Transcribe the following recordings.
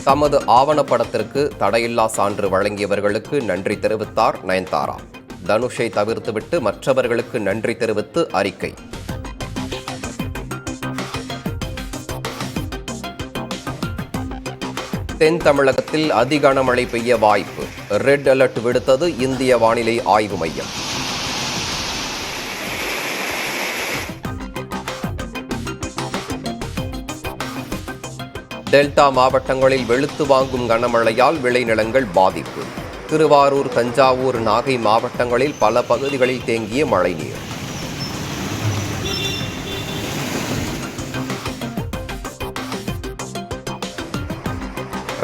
தமது ஆவணப்படத்திற்கு தடையில்லா சான்று வழங்கியவர்களுக்கு நன்றி தெரிவித்தார் நயன்தாரா. தனுஷை தவிர்த்துவிட்டு மற்றவர்களுக்கு நன்றி தெரிவித்து அறிக்கை. தென் தமிழகத்தில் அதி கனமழை பெய்ய வாய்ப்பு. ரெட் அலர்ட் விடுத்தது இந்திய வானிலை ஆய்வு மையம். டெல்டா மாவட்டங்களில் வெளுத்து வாங்கும் கனமழையால் விளைநிலங்கள் பாதிப்பு. திருவாரூர், தஞ்சாவூர், நாகை மாவட்டங்களில் பல பகுதிகளில் தேங்கிய மழைநீர்.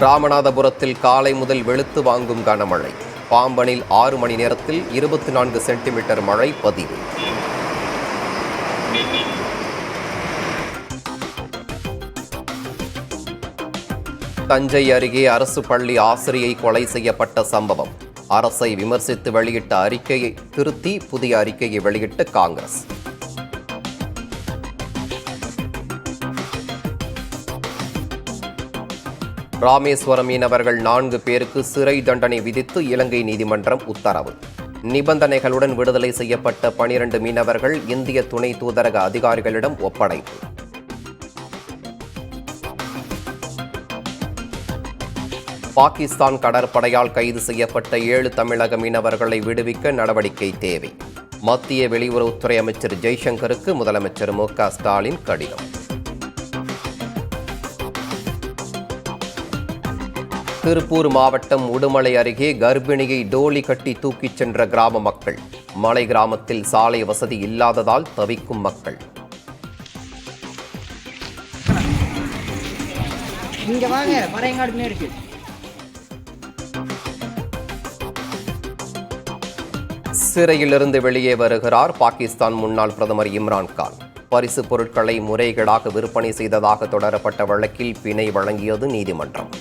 ராமநாதபுரத்தில் காலை முதல் வெளுத்து வாங்கும் கனமழை. பாம்பனில் 6 மணி நேரத்தில் 24 சென்டிமீட்டர் மழை பதிவு. தஞ்சை அருகே அரசு பள்ளி ஆசிரியை கொலை செய்யப்பட்ட சம்பவம். அரசை விமர்சித்து வெளியிட்ட அறிக்கையை திருத்தி புதிய அறிக்கையை வெளியிட்ட காங்கிரஸ். ராமேஸ்வரம் மீனவர்கள் 4 பேருக்கு சிறை தண்டனை விதித்து இலங்கை நீதிமன்றம் உத்தரவு. நிபந்தனைகளுடன் விடுதலை செய்யப்பட்ட 12 மீனவர்கள் இந்திய துணை தூதரக அதிகாரிகளிடம் ஒப்படைப்பு. பாகிஸ்தான் கடற்படையால் கைது செய்யப்பட்ட 7 தமிழக மீனவர்களை விடுவிக்க நடவடிக்கை தேவை. மத்திய வெளியுறவுத்துறை அமைச்சர் ஜெய்சங்கருக்கு முதலமைச்சர் மு.க. ஸ்டாலின் கடிதம். திருப்பூர் மாவட்டம் உடுமலை அருகே கர்ப்பிணியை டோலி கட்டி தூக்கிச் சென்ற கிராம மக்கள். மலை கிராமத்தில் சாலை வசதி இல்லாததால் தவிக்கும் மக்கள். இங்க வாங்க, மறையங்காடுமே இருக்கு. சிறையிலிருந்து வெளியே வருகிறார் பாகிஸ்தான் முன்னாள் பிரதமர் இம்ரான்கான். பரிசு பொருட்களை முறைகேடாக விற்பனை செய்ததாக தொடரப்பட்ட வழக்கில் பிணை வழங்கியது நீதிமன்றம்.